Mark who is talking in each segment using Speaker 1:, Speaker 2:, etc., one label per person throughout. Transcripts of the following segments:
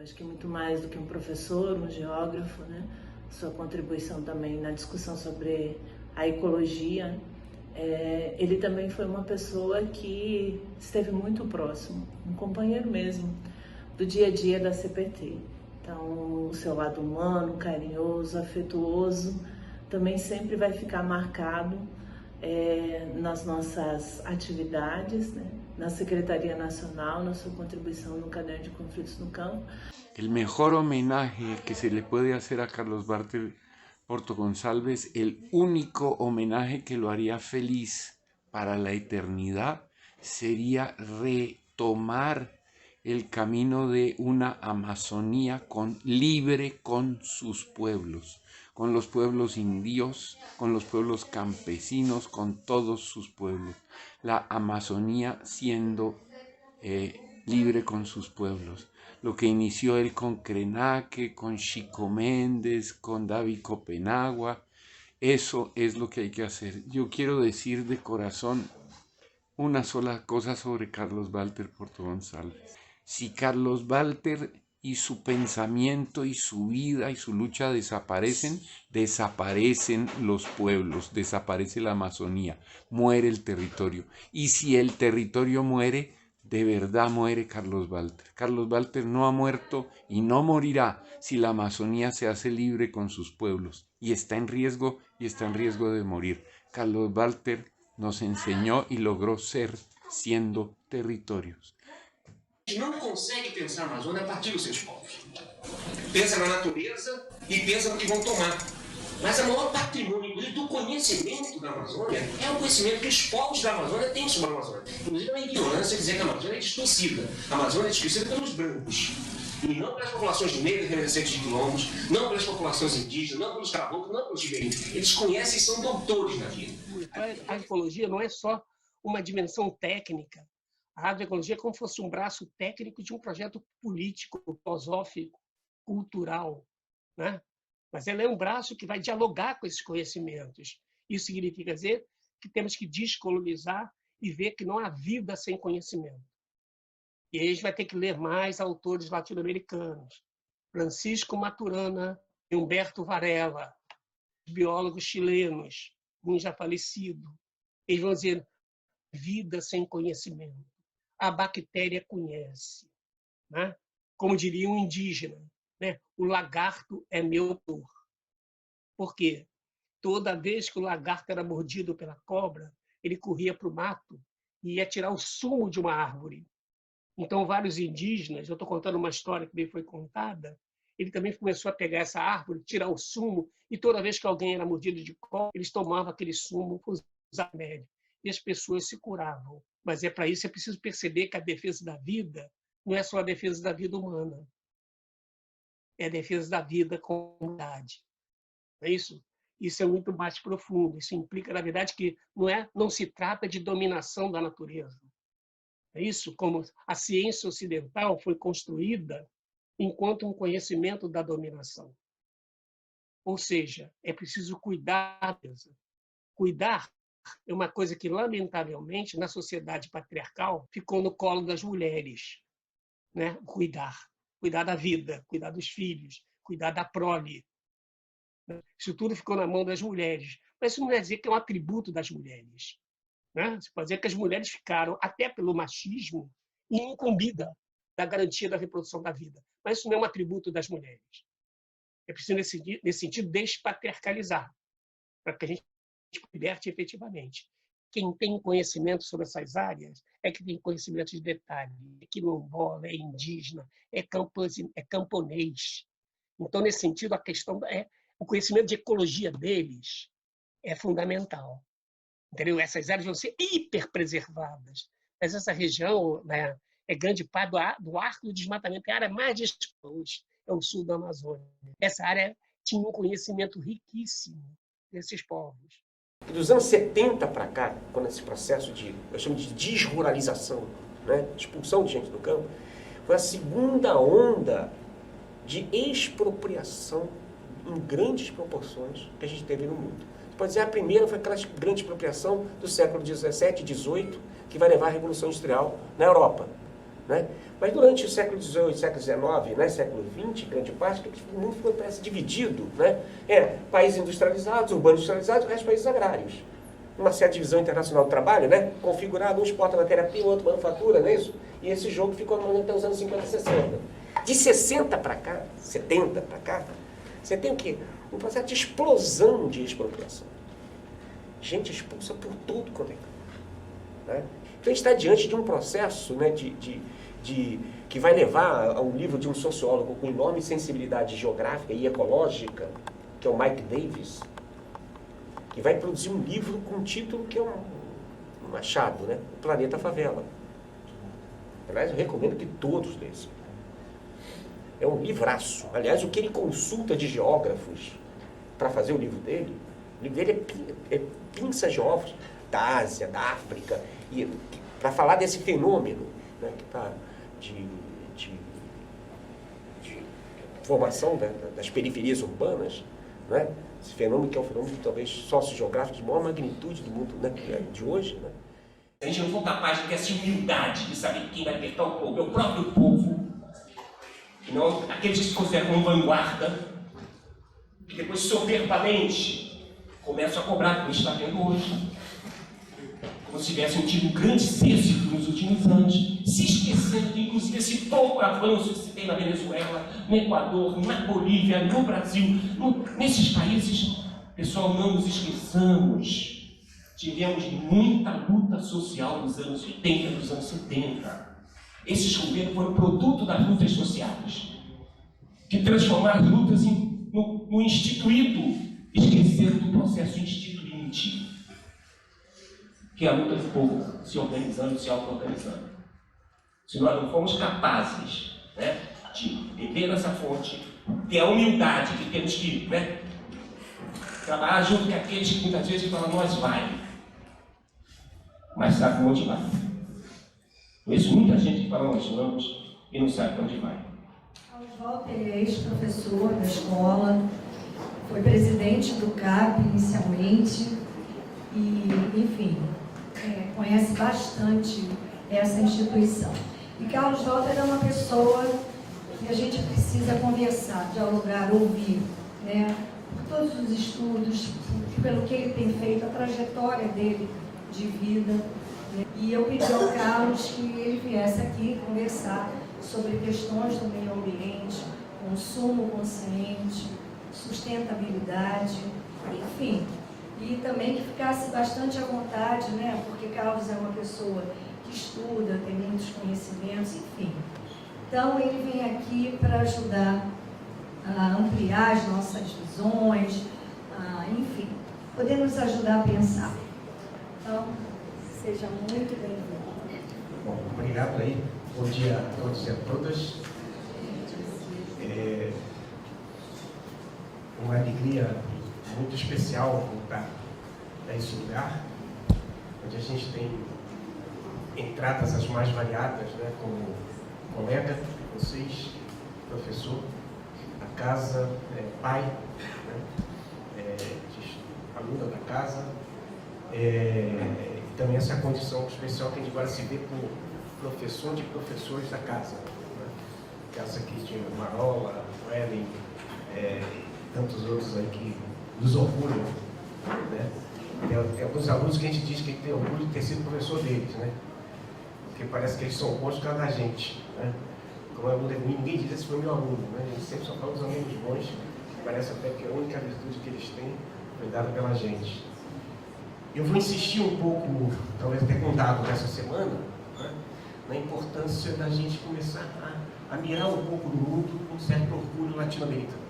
Speaker 1: acho que muito mais do que um professor, um geógrafo, né? Sua contribuição também na discussão sobre a ecologia. Ele também foi uma pessoa que esteve muito próximo, um companheiro mesmo, do dia a dia da CPT. Então, o seu lado humano, carinhoso, afetuoso, também sempre vai ficar marcado nas nossas atividades, né? Na Secretaria Nacional, na sua contribuição no Caderno de Conflitos no Campo.
Speaker 2: El mejor homenaje que se le puede hacer a Carlos Walter Porto Gonçalves, el único homenaje que lo haría feliz para la eternidad, sería retomar el camino de una Amazonía libre con sus pueblos, con los pueblos indios, con los pueblos campesinos, con todos sus pueblos. La Amazonía siendo libre con sus pueblos. Lo que inició él con Krenak, con Chico Méndez, con David Copenagua, eso es lo que hay que hacer. Yo quiero decir de corazón una sola cosa sobre Carlos Walter Porto Gonçalves. Si Carlos Walter y su pensamiento y su vida y su lucha desaparecen, desaparecen los pueblos, desaparece la Amazonía, muere el territorio. Y si el territorio muere, de verdad muere Carlos Walter. Carlos Walter no ha muerto y no morirá si la Amazonía se hace libre con sus pueblos. Y está en riesgo de morir. Carlos Walter nos enseñó y logró ser siendo territorios.
Speaker 3: Não consegue pensar a Amazônia a partir dos seus povos. Pensa na natureza e pensa no que vão tomar. Mas o maior patrimônio do conhecimento da Amazônia é o conhecimento que os povos da Amazônia têm sobre a Amazônia. Inclusive é uma ignorância dizer que a Amazônia é distorcida. A Amazônia é distorcida pelos brancos. E não pelas populações negras remanescentes de quilombos, não pelas populações indígenas, não pelos caboclos, não pelos ribeirinhos. Eles conhecem e são doutores na vida.
Speaker 4: A ecologia não é só uma dimensão técnica. A agroecologia é como se fosse um braço técnico de um projeto político, filosófico, cultural, né? Mas ela é um braço que vai dialogar com esses conhecimentos. Isso significa dizer que temos que descolonizar e ver que não há vida sem conhecimento. E aí a gente vai ter que ler mais autores latino-americanos. Francisco Maturana e Humberto Varela, biólogos chilenos, um já falecido. Eles vão dizer vida sem conhecimento. A bactéria conhece, né? Como diria um indígena, né? O lagarto é meu dor. Por quê? Toda vez que o lagarto era mordido pela cobra, ele corria para o mato e ia tirar o sumo de uma árvore. Então, vários indígenas, eu estou contando uma história que me foi contada, ele também começou a pegar essa árvore, tirar o sumo, e toda vez que alguém era mordido de cobra, eles tomavam aquele sumo para usar remédio. E as pessoas se curavam. Mas para isso é preciso perceber que a defesa da vida não é só a defesa da vida humana. É a defesa da vida com comunidade. Não é isso? Isso é muito mais profundo. Isso implica, na verdade, que não se trata de dominação da natureza. É isso? Como a ciência ocidental foi construída enquanto um conhecimento da dominação. Ou seja, é preciso cuidar. Cuidar é uma coisa que, lamentavelmente, na sociedade patriarcal, ficou no colo das mulheres. Né? Cuidar da vida, cuidar dos filhos, cuidar da prole. Isso tudo ficou na mão das mulheres. Mas isso não quer dizer que é um atributo das mulheres. Né? Você pode dizer que as mulheres ficaram, até pelo machismo, incumbidas da garantia da reprodução da vida. Mas isso não é um atributo das mulheres. É preciso, nesse sentido, despatriarcalizar, para que a gente liberte efetivamente. Quem tem conhecimento sobre essas áreas é que tem conhecimento de detalhe. É quilombola, é indígena, é camponês. Então, nesse sentido, a questão o conhecimento de ecologia deles é fundamental. Entendeu? Essas áreas vão ser hiperpreservadas. Mas essa região, né, é grande parte do arco do desmatamento, é a área mais exposta, é o sul da Amazônia. Essa área tinha um conhecimento riquíssimo desses povos.
Speaker 5: Dos anos 70 para cá, quando esse processo eu chamo de desruralização, né, expulsão de gente do campo, foi a segunda onda de expropriação em grandes proporções que a gente teve no mundo. Você pode dizer, a primeira foi aquela grande expropriação do século XVII, XVIII, que vai levar à Revolução Industrial na Europa. né? Mas durante o século XVIII, século XIX, né, século XX, grande parte, o mundo foi, parece, dividido, né? Países industrializados, urbanos industrializados, e o resto países agrários. Uma certa divisão internacional do trabalho, né? Configurada, um exporta matéria-prima, outro manufatura, não é isso? E esse jogo ficou até os anos 50 e 60. De 60 para cá, 70 para cá, você tem o quê? Um processo de explosão de expropriação. Gente expulsa por tudo quanto é canto, né? Então a gente está diante de um processo, né, que vai levar a um livro de um sociólogo com enorme sensibilidade geográfica e ecológica, que é o Mike Davis, que vai produzir um livro com um título que é um achado, né? O Planeta Favela. Aliás, eu recomendo que todos leiam. É um livraço. Aliás, o que ele consulta de geógrafos para fazer o livro dele é pinça geógrafos da Ásia, da África, para falar desse fenômeno, né, que está de formação das periferias urbanas, né? Esse fenômeno que é um fenômeno talvez sociogeográfico de maior magnitude do mundo, né, de hoje, né?
Speaker 3: Se a gente não for capaz de ter essa humildade de saber que quem vai apertar o povo é o próprio povo, e não aqueles que se consideram como vanguarda, que depois soberbamente começam a cobrar, como está tendo hoje, como se tivessem tido um grande êxito nos últimos anos, se esquecendo de, inclusive, esse pouco avanço que se tem na Venezuela, no Equador, na Bolívia, no Brasil, nesses países. Pessoal, não nos esqueçamos. Tivemos muita luta social nos anos 80 e nos anos 70. Esses governos foram produto das lutas sociais, que transformaram as lutas no instituído, esquecendo do processo instituinte, que é a luta do povo se organizando, se auto-organizando. Se nós não formos capazes, né, de beber nessa fonte, ter a humildade que temos que, né, trabalhar junto com aqueles que muitas vezes falam, nós vai, mas sabe onde vai. Conheço muita gente que fala, nós vamos, e não sabe para onde vai.
Speaker 6: Carlos Walter é ex-professor da escola, foi presidente do CAP inicialmente, e, enfim, conhece bastante essa instituição. E Carlos Walter é uma pessoa que a gente precisa conversar, dialogar, ouvir, né? Por todos os estudos, pelo que ele tem feito, a trajetória dele de vida. Né? E eu pedi ao Carlos que ele viesse aqui conversar sobre questões do meio ambiente, consumo consciente, sustentabilidade, enfim. E também que ficasse bastante à vontade, né? Porque Carlos é uma pessoa que estuda, tem muitos conhecimentos, enfim. Então, ele vem aqui para ajudar a ampliar as nossas visões, enfim, poder nos ajudar a pensar. Então, seja muito bem-vindo.
Speaker 7: Bom, obrigado aí. Bom dia a todos e a todas. É uma alegria muito especial voltar a esse lugar, onde a gente tem entradas as mais variadas, né, como colega, vocês, professor, a casa, pai, né, aluna da casa, e também essa condição especial que a gente agora se vê como professor de professores da casa. Né? Casa aqui de Marola, Ellen, tantos outros aí que nos orgulham. Né? Tem alguns alunos que a gente diz que tem orgulho de ter sido professor deles, né? Porque parece que eles são bons por causa da gente. Né? Como aluno, ninguém diz esse foi meu aluno, né? A gente sempre só fala dos alunos bons, parece até que a única virtude que eles têm foi dada pela gente. Eu vou insistir um pouco, talvez até com dado dessa semana, né, na importância da gente começar a mirar um pouco no mundo com um certo orgulho latino-americano.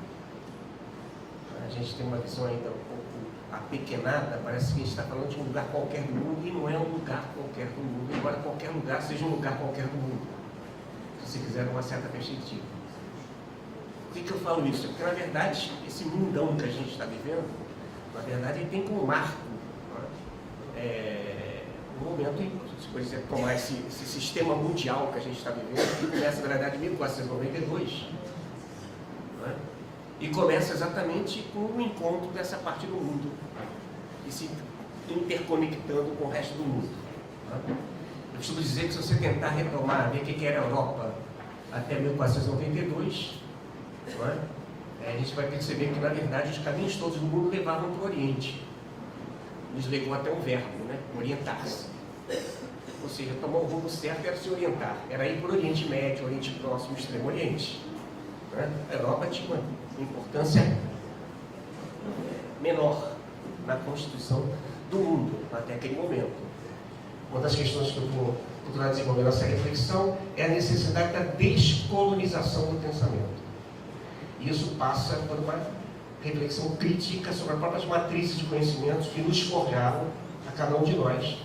Speaker 7: A gente tem uma visão ainda um pouco apequenada, parece que a gente está falando de um lugar qualquer do mundo, e não é um lugar qualquer do mundo, embora qualquer lugar seja um lugar qualquer do mundo, se você quiser uma certa perspectiva. Por que eu falo isso? Porque, na verdade, esse mundão que a gente está vivendo, na verdade, ele tem como marco um momento em que, por exemplo, tomar esse sistema mundial que a gente está vivendo, que começa, na verdade, em 1492, né? E começa exatamente com o encontro dessa parte do mundo e se interconectando com o resto do mundo. Né?
Speaker 5: costumo dizer que se você tentar retomar, ver o que era a Europa até 1492, não é? A gente vai perceber que, na verdade, os caminhos todos do mundo levavam para o Oriente. Nos levou até um verbo, né? Orientar-se. Ou seja, tomar o rumo certo era se orientar. Era ir para o Oriente Médio, Oriente Próximo, Extremo Oriente. Né? A Europa tinha uma importância menor na constituição do mundo, até aquele momento. Uma das questões que eu vou procurar desenvolver nessa reflexão é a necessidade da descolonização do pensamento. E isso passa por uma reflexão crítica sobre as próprias matrizes de conhecimentos que nos forjaram, a cada um de nós,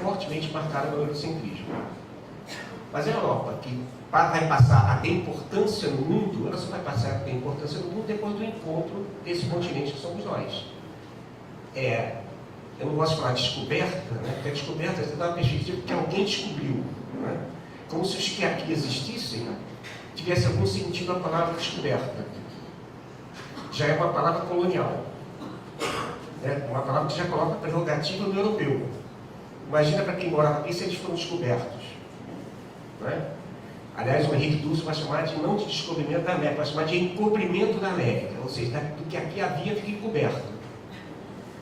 Speaker 5: fortemente marcada pelo eurocentrismo. Mas a Europa, que vai passar a ter importância no mundo, ela só vai passar a ter importância no mundo depois do encontro desse continente que somos nós. Eu não gosto de falar descoberta, né? Porque a descoberta dá uma perspectiva que alguém descobriu. Né? Como se os que aqui existissem tivesse algum sentido a palavra descoberta. Já é uma palavra colonial. Né? Uma palavra que já coloca a prerrogativa do europeu. Imagina para quem morava aqui se eles foram descobertos. Né? Aliás, o Henrique Dulce vai chamar de não de descobrimento da América, vai chamar de encobrimento da América, ou seja, do que aqui havia fica encoberto.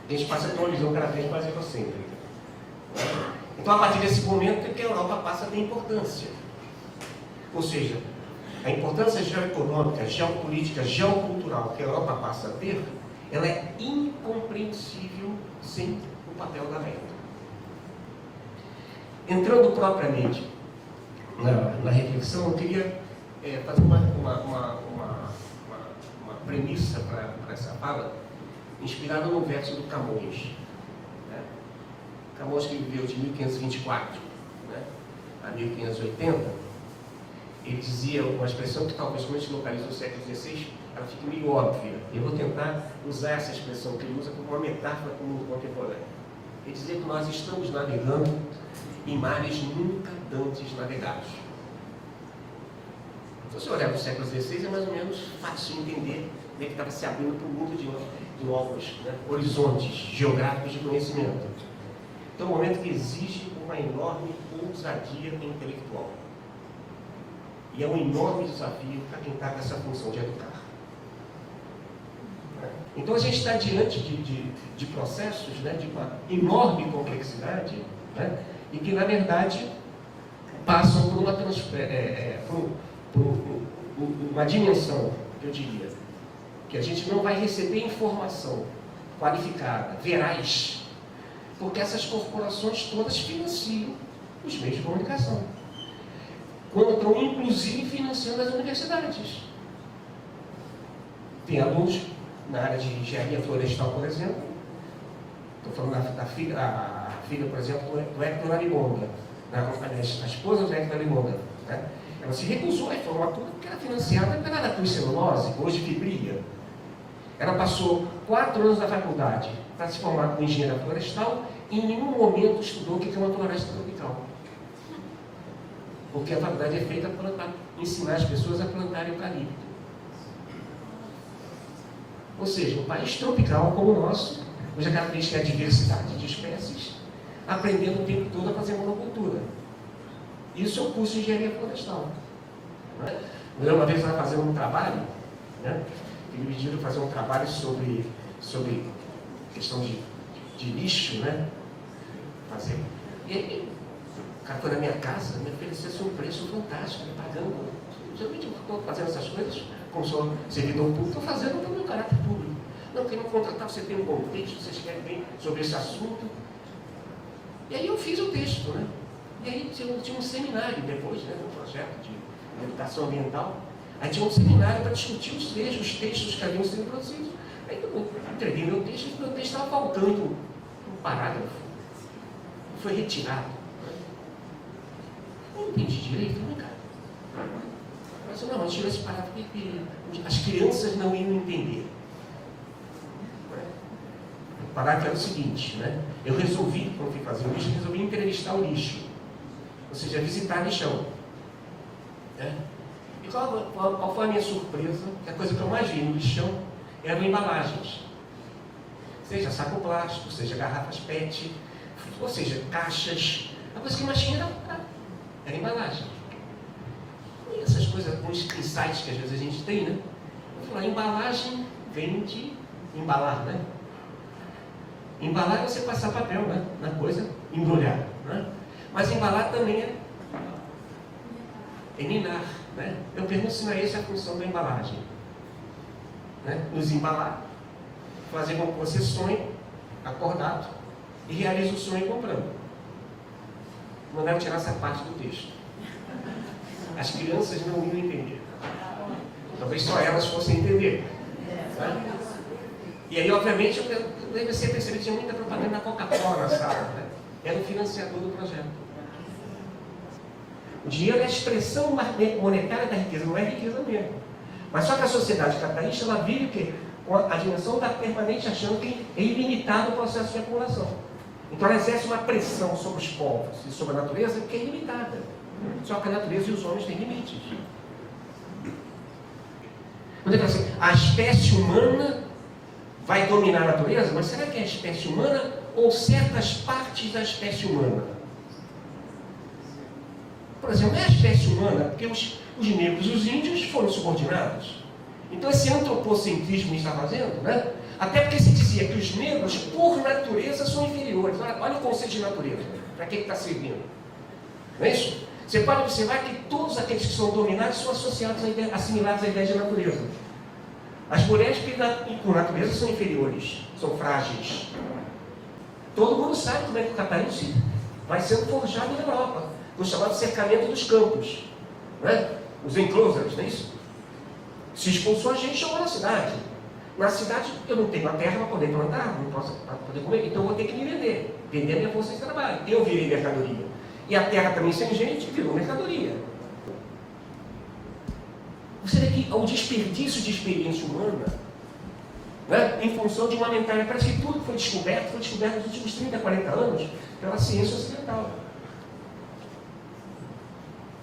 Speaker 5: A gente passa a ter uma visão cada vez mais egocêntrica. Então, a partir desse momento é que a Europa passa a ter importância. Ou seja, a importância geoeconômica, geopolítica, geocultural que a Europa passa a ter, ela é incompreensível sem o papel da América. Entrando propriamente na reflexão, eu queria fazer uma premissa para essa fala, inspirada no verso do Camões. Né? Camões, que viveu de 1524 né, a 1580, ele dizia uma expressão que talvez quando a gente localiza no século XVI, ela fique meio óbvia. Eu vou tentar usar essa expressão que ele usa como uma metáfora para o mundo contemporâneo. Ele dizia que nós estamos navegando em mares nunca dantes navegados. Então, se olhar para o século XVI, é mais ou menos fácil de entender que estava se abrindo para o mundo de novos horizontes geográficos de conhecimento. Então, é um momento que exige uma enorme ousadia intelectual. E é um enorme desafio para quem está com essa função de educar. Então, a gente está diante de processos de uma enorme complexidade, né, e que, na verdade, passam por uma dimensão, eu diria, que a gente não vai receber informação qualificada, veraz, porque essas corporações todas financiam os meios de comunicação. Quando estão, inclusive, financiando as universidades. Tem alunos na área de engenharia florestal, por exemplo. Estou falando da filha, por exemplo, do Hector Arimonda, a esposa do Hector Arimonda. Né? Ela se recusou à formatura porque era financiada pela Natus Celulose, hoje Fibria. Ela passou 4 anos na faculdade para se formar como engenheira florestal e em nenhum momento estudou o que é uma floresta tropical. Porque a faculdade é feita para ensinar as pessoas a plantarem eucalipto. Ou seja, um país tropical como o nosso, cuja característica é a diversidade de espécies, aprendendo o tempo todo a fazer monocultura. Isso é o curso de engenharia florestal. Né? Uma vez eu estava fazendo um trabalho, né? Me pediram fazer um trabalho sobre questão de lixo, né? E aí, o cara foi na minha casa, me oferecesse um preço fantástico, me pagando. Geralmente eu estou fazendo essas coisas, como sou servidor público, estou fazendo pelo meu caráter público. Não, quem não contratar, você tem um bom texto, você escreve bem sobre esse assunto. E aí eu fiz o texto, né? E aí tinha um seminário depois, né? Um projeto de educação ambiental. Aí tinha um seminário para discutir os textos que haviam sido produzidos. Aí eu entreguei meu texto e meu texto estava faltando um parágrafo. Foi retirado. Eu não entendi direito, né, cara? Mas não, mas tirou esse parágrafo porque as crianças não iam entender. O parágrafo era o seguinte, né? Eu resolvi, quando fui fazer o lixo, resolvi entrevistar o lixo. Ou seja, visitar lixão. Né? E qual foi a minha surpresa? Que a coisa que eu mais vi no lixão eram embalagens. Seja saco plástico, seja garrafas PET, ou seja, caixas. A coisa que eu mais tinha era Era embalagem. E essas coisas, alguns insights que às vezes a gente tem, né? Vou falar, embalagem vem de embalar, né? Embalar é você passar papel, né? Na coisa, embrulhar, né? Mas embalar também é ninar, né? Eu pergunto se não é essa a função da embalagem, né? Nos embalar, fazer com que você sonhe acordado e realize o sonho comprando. Mandaram tirar essa parte do texto. As crianças não iam entender. Talvez só elas fossem entender. Né? E aí, obviamente, você percebeu que tinha muita propaganda da Coca-Cola na sala. Né? Era o financiador do projeto. O dinheiro é a expressão monetária da riqueza, não é riqueza mesmo. Mas só que a sociedade capitalista, ela vive o quê? Com a dimensão da permanente, achando que é ilimitado o processo de acumulação. Então ela exerce uma pressão sobre os povos e sobre a natureza que é ilimitada. Só que a natureza e os homens têm limites. Quando ele fala assim, a espécie humana vai dominar a natureza, mas será que é a espécie humana ou certas partes da espécie humana? Por exemplo, não é a espécie humana, porque os negros e os índios foram subordinados. Então esse antropocentrismo que está fazendo, né? Até porque se dizia que os negros, por natureza, são inferiores. Olha o conceito de natureza. Para que está servindo? Não é isso? Você pode observar que todos aqueles que são dominados são associados assimilados à ideia de natureza. As mulheres, por natureza, são inferiores, são frágeis. Todo mundo sabe como é que o capitalismo vai sendo forjado na Europa, no chamado cercamento dos campos. Né? Os enclosures, não é isso? Se expulsou a gente, chegou na cidade. Na cidade, eu não tenho a terra para poder plantar, não posso para poder comer, então eu vou ter que me vender. Vender a minha força de trabalho. Eu virei mercadoria. E a terra também sem gente virou mercadoria. Você vê que o desperdício de experiência humana, né, em função de uma mentalidade, parece que tudo que foi descoberto nos últimos 30, 40 anos pela ciência ocidental.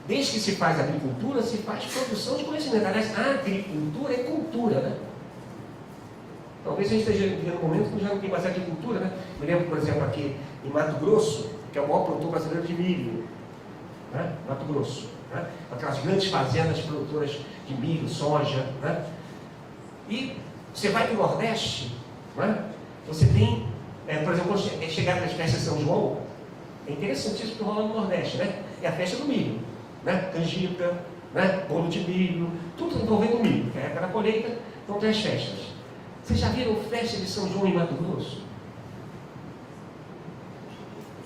Speaker 5: Desde que se faz agricultura, se faz produção de conhecimento. Aliás, a agricultura é cultura, né? Talvez a gente esteja vivendo um momento que já não tem mais agricultura, né? Me lembro, por exemplo, aqui em Mato Grosso, que é o maior produtor brasileiro de milho, né? Mato Grosso, né? Aquelas grandes fazendas produtoras de milho, soja, né? E você vai para o Nordeste, né? Você tem, por exemplo, quando chegar nas festas de São João, é interessantíssimo que rola no Nordeste, né? É a festa do milho, né? Canjica, né? Bolo de milho, tudo envolvendo milho, que é a época da colheita, então tem as festas. Vocês já viram festa de São João em Mato Grosso?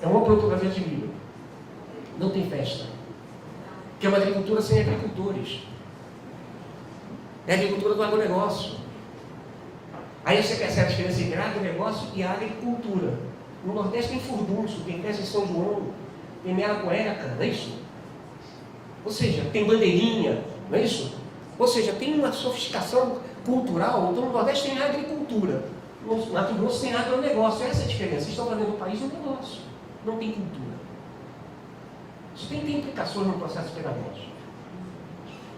Speaker 5: É uma produtora de milho. Não tem festa. Que é uma agricultura sem agricultores. É a agricultura do agronegócio. Aí você percebe a diferença entre agronegócio e agricultura. No Nordeste tem furdunço, tem festa de São João, tem mela cueca, não é isso? Ou seja, tem bandeirinha, não é isso? Ou seja, tem uma sofisticação cultural. Então no Nordeste tem agricultura, no Mato Grosso tem agronegócio. Essa é a diferença. Vocês estão fazendo o país um negócio, não tem cultura. Isso tem implicações no processo pedagógico.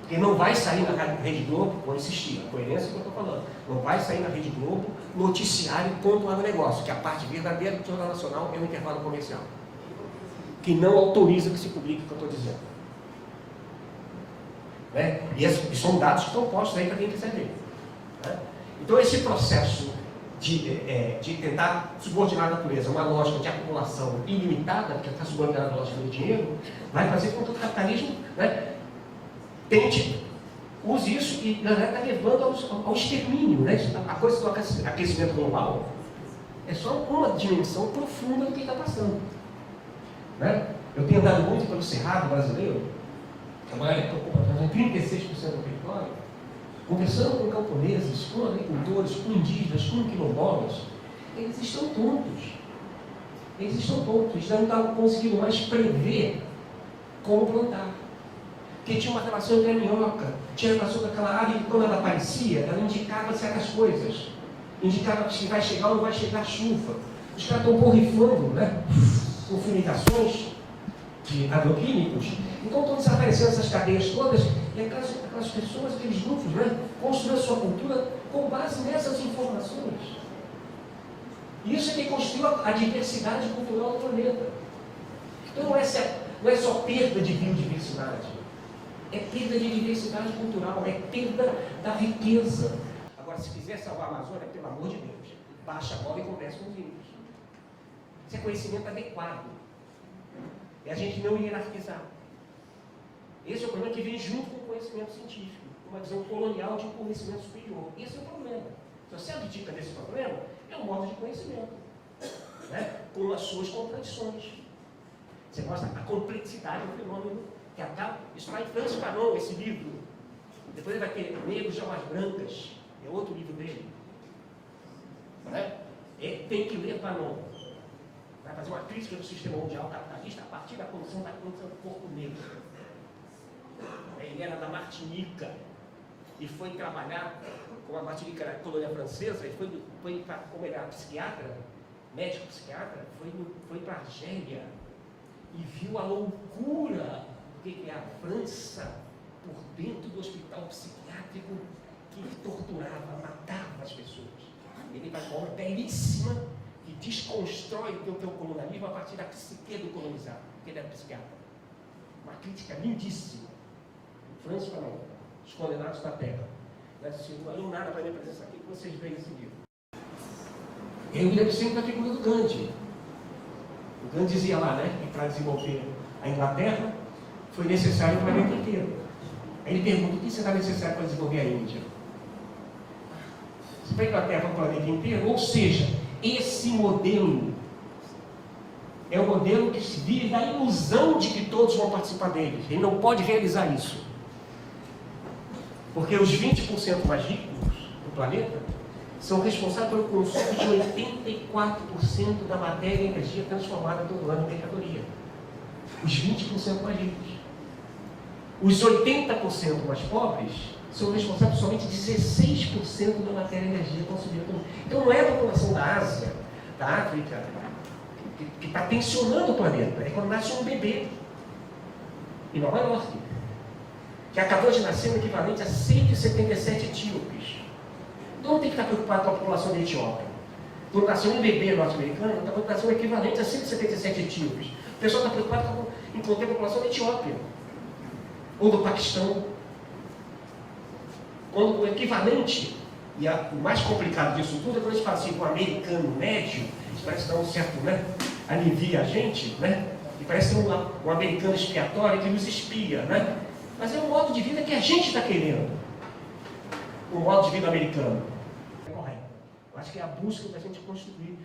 Speaker 5: Porque não vai sair na Rede Globo, vou insistir, a coerência que eu estou falando, não vai sair na Rede Globo noticiário contra o agronegócio, que a parte verdadeira do Jornal Nacional é o intervalo comercial, que não autoriza que se publique o que eu estou dizendo. Né? E são dados que estão postos aí para quem quiser ver. Né? Então esse processo de tentar subordinar a natureza, uma lógica de acumulação ilimitada, que está subordinada à lógica do dinheiro, vai fazer com que o capitalismo, né, use isso e, na verdade, está levando ao extermínio. Né? A coisa do aquecimento global é só uma dimensão profunda do que está passando. Né? Eu tenho andado muito pelo Cerrado brasileiro, que é uma área que ocupa 36% do território, conversando com camponeses, com agricultores, com indígenas, com quilombolas. Eles estão tontos. Eles não estão conseguindo mais prever como plantar. Porque tinha uma relação entre a minhoca, tinha relação com aquela área que, quando ela aparecia, ela indicava certas coisas. Indicava se vai chegar ou não vai chegar a chuva. Os caras estão borrifando, né, com fumigações de agroquímicos. Então estão desaparecendo essas cadeias todas, e aquelas pessoas, aqueles grupos, né, construíram a sua cultura com base nessas informações. E isso é que construiu a diversidade cultural do planeta. Então essa Não é só perda de biodiversidade. É perda de diversidade cultural, é perda da riqueza. Agora, se quiser salvar a Amazônia, pelo amor de Deus, baixa a bola e conversa com os índios. Isso é conhecimento adequado. É a gente não hierarquizar. Esse é o problema que vem junto com o conhecimento científico, uma visão colonial de um conhecimento superior. Esse é o problema. Se você abdica desse problema, é um modo de conhecimento, né? Com as suas contradições. Você mostra a complexidade do fenômeno que acaba. Isso está em Francis Fanon, esse livro. Depois ele vai ter Negros de Almas Brancas, é outro livro dele. Né? Tem que ler Fanon. Vai fazer uma crítica do sistema mundial capitalista a partir da condição do corpo negro. Ele era da Martinica e foi trabalhar, como a Martinica era colônia francesa, e como ele era psiquiatra, médico psiquiatra, foi para a Argélia e viu a loucura do que é a França por dentro do hospital psiquiátrico que torturava, matava as pessoas. Ele vai com uma obra belíssima que desconstrói o teu colonialismo a partir da psique do colonizado, porque ele era psiquiatra. Uma crítica lindíssima. Francis Fanon, Os Condenados da Terra. Se não valeu nada para minha presença aqui, que vocês veem esse livro. Eu me lembro sempre da figura do Gandhi. O Gandhi dizia lá, né, que para desenvolver a Inglaterra foi necessário o planeta inteiro. Aí ele pergunta, o que será necessário para desenvolver a Índia? Se para a Inglaterra o planeta inteiro, ou seja, esse modelo é um modelo que se vive da ilusão de que todos vão participar dele. Ele não pode realizar isso. Porque os 20% mais ricos do planeta são responsáveis pelo consumo de 84% da matéria e energia transformada todo ano em mercadoria. Os 20% mais ricos. Os 80% mais pobres são responsáveis por somente 16% da matéria e energia consumida todo ano. Então não é a população da Ásia, da África, que está tensionando o planeta. É quando nasce um bebê em Nova York, que acabou de nascer no equivalente a 177 etíopes. Não tem que estar preocupado com a população da Etiópia. Quando nasceu um bebê norte-americano, está preocupado com o equivalente a 177 etíopes. O pessoal está preocupado em conter a população da Etiópia ou do Paquistão. Quando o equivalente, e o mais complicado disso tudo, é quando a gente fala assim, com o americano médio, isso parece dar um certo, né, alivia a gente, né? E parece um americano expiatório que nos espia, né? Mas é um modo de vida que a gente está querendo. O modo de vida americano. É correto. Eu acho que é a busca da gente construir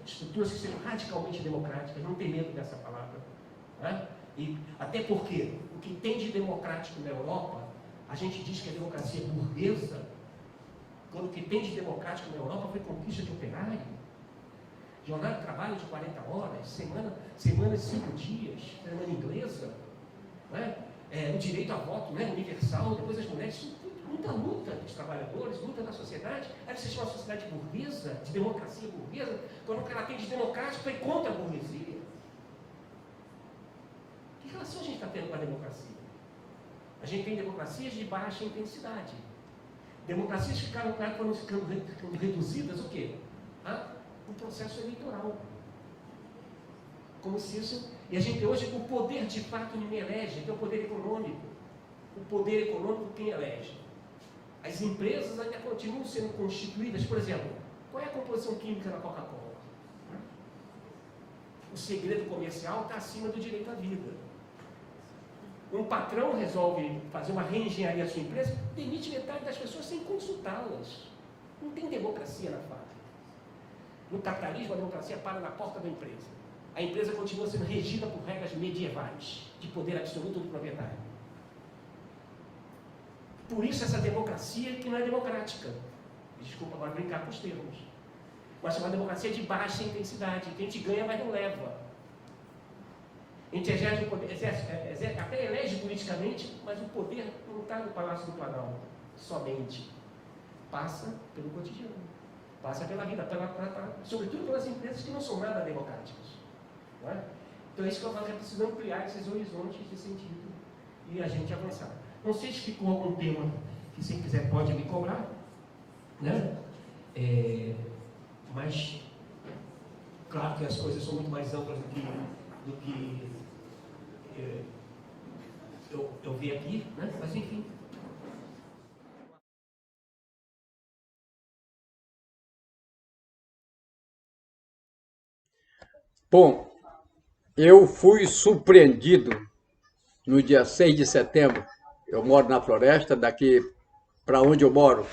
Speaker 5: estruturas que sejam radicalmente democráticas, não tem medo dessa palavra. Né? E até porque o que tem de democrático na Europa, a gente diz que a democracia é burguesa, quando o que tem de democrático na Europa foi conquista de operário, jornada de trabalho de 40 horas, semana de 5 dias, semana inglesa, né? O direito a voto, né, universal, depois as mulheres, muita luta dos trabalhadores, luta da sociedade. Aí você chama uma sociedade burguesa, de democracia burguesa, quando o que ela tem de democrático foi contra a burguesia. Que relação a gente está tendo com a democracia? A gente tem democracias de baixa intensidade. Democracias que foram ficando reduzidas o quê? Um processo eleitoral. Como se isso... E a gente hoje, o poder de fato não elege, tem o poder econômico. O poder econômico quem elege? As empresas ainda continuam sendo constituídas, por exemplo, qual é a composição química da Coca-Cola? O segredo comercial está acima do direito à vida. Um patrão resolve fazer uma reengenharia da sua empresa, demite metade das pessoas sem consultá-las. Não tem democracia na fábrica. No capitalismo, a democracia para na porta da empresa. A empresa continua sendo regida por regras medievais, de poder absoluto do proprietário. Por isso essa democracia que não é democrática. Desculpa agora brincar com os termos. Mas é uma democracia de baixa intensidade, que a gente ganha, mas não leva. A gente exerce o poder, até elege politicamente, mas o poder não está no Palácio do Planalto somente. Passa pelo cotidiano, passa pela vida, sobretudo pelas empresas que não são nada democráticas. Não é? Então é isso que eu falo, é preciso ampliar esses horizontes de sentido e a gente avançar. Não sei se ficou algum tema que, se quiser, pode me cobrar, né? Mas, claro que as coisas são muito mais amplas do que eu vi aqui, né? Mas enfim.
Speaker 8: Bom, eu fui surpreendido no dia 6 de setembro. Eu moro na Floresta, daqui para onde eu moro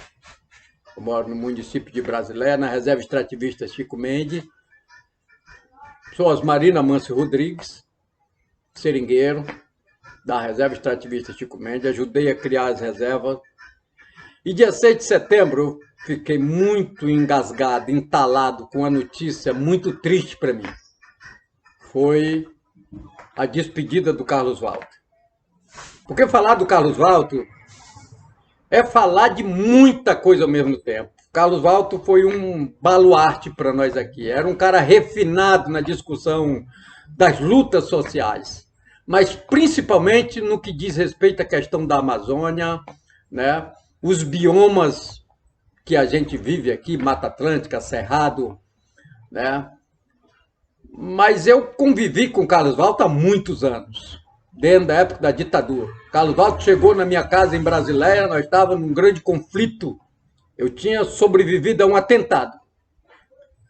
Speaker 8: no município de Brasileia, na Reserva Extrativista Chico Mendes. Sou Osmarina Mancio Rodrigues, seringueiro da Reserva Extrativista Chico Mendes. Ajudei a criar as reservas. E dia 6 de setembro eu fiquei muito engasgado, entalado com a notícia muito triste para mim. Foi a despedida do Carlos Walter. Porque falar do Carlos Walter é falar de muita coisa ao mesmo tempo. Carlos Walter foi um baluarte para nós aqui. Era um cara refinado na discussão das lutas sociais, mas principalmente no que diz respeito à questão da Amazônia, né? Os biomas que a gente vive aqui, Mata Atlântica, Cerrado, né? Mas eu convivi com Carlos Walter há muitos anos, dentro da época da ditadura. Carlos Walter chegou na minha casa em Brasileia, nós estávamos num grande conflito. Eu tinha sobrevivido a um atentado.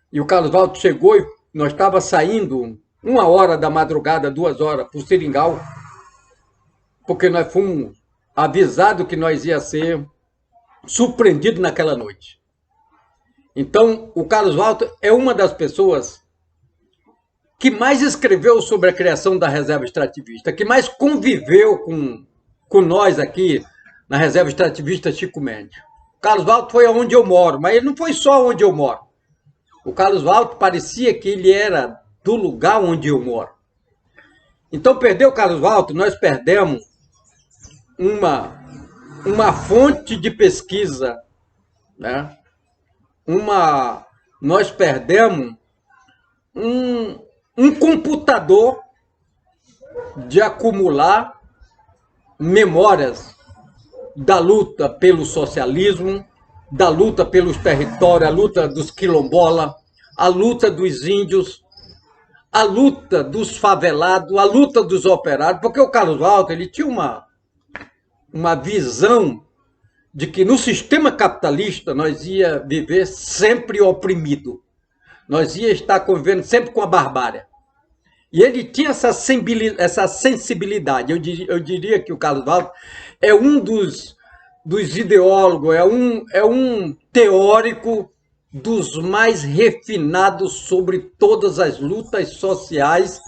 Speaker 8: E o Carlos Walter chegou e nós estávamos saindo 1h da madrugada, 2h, para o Seringal, porque nós fomos avisados que nós ia ser surpreendidos naquela noite. Então, o Carlos Walter é uma das pessoas que mais escreveu sobre a criação da Reserva Extrativista, que mais conviveu com nós aqui na Reserva Extrativista Chico Mendes. O Carlos Walter foi onde eu moro, mas ele não foi só onde eu moro. O Carlos Walter parecia que ele era do lugar onde eu moro. Então, perder o Carlos Walter, nós perdemos uma fonte de pesquisa, né? Nós perdemos um computador de acumular memórias da luta pelo socialismo, da luta pelos territórios, a luta dos quilombolas, a luta dos índios, a luta dos favelados, a luta dos operários, porque o Carlos Walter ele tinha uma visão de que no sistema capitalista nós ia viver sempre oprimido. Nós ia estar convivendo sempre com a barbárie. E ele tinha essa sensibilidade. Eu diria que o Carlos Walter é um dos ideólogos, é um teórico dos mais refinados sobre todas as lutas sociais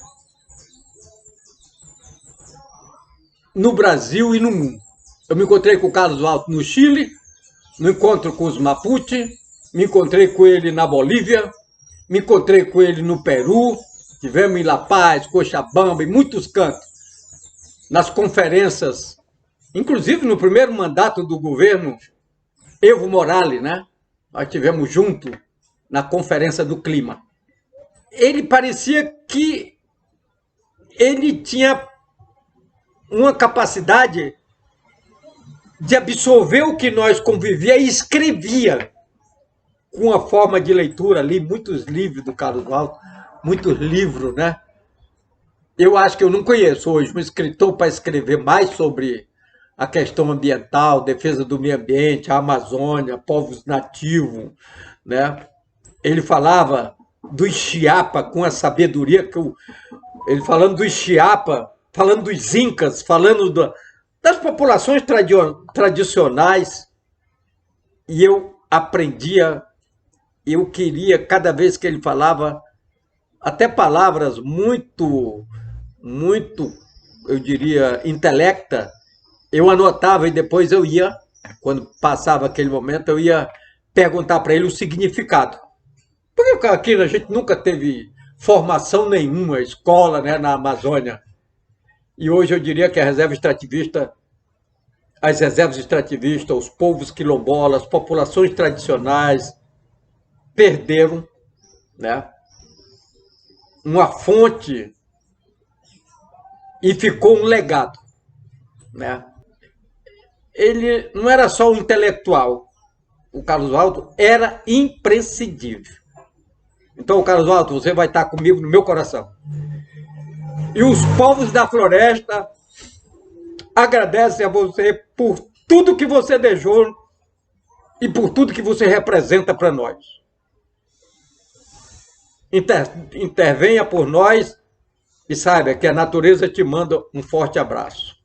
Speaker 8: no Brasil e no mundo. Eu me encontrei com o Carlos Walter no Chile, no encontro com os Mapuche, me encontrei com ele na Bolívia, me encontrei com ele no Peru, tivemos em La Paz, Cochabamba, em muitos cantos, nas conferências, inclusive no primeiro mandato do governo Evo Morales, né? Nós estivemos juntos na Conferência do Clima. Ele parecia que ele tinha uma capacidade de absorver o que nós convivia e escrevia com uma forma de leitura. Li muitos livros do Carlos Walter, muitos livros, né? Eu acho que eu não conheço hoje um escritor para escrever mais sobre a questão ambiental, defesa do meio ambiente, a Amazônia, povos nativos, né? Ele falava do Chiapa com a sabedoria que ele falando do Chiapa, falando dos incas, falando das populações tradicionais, e eu aprendia, eu queria, cada vez que ele falava, até palavras muito, eu diria, intelecta, eu anotava e depois eu ia, quando passava aquele momento, eu ia perguntar para ele o significado. Porque aqui a gente nunca teve formação nenhuma, escola, né, na Amazônia. E hoje eu diria que a reserva extrativista, as reservas extrativistas, os povos quilombolas, as populações tradicionais perderam, né, uma fonte e ficou um legado, né? Ele não era só um intelectual, o Carlos Walter era imprescindível. Então, Carlos Walter, você vai estar comigo no meu coração. E os povos da floresta agradece a você por tudo que você deixou e por tudo que você representa para nós. Intervenha por nós e saiba que a natureza te manda um forte abraço.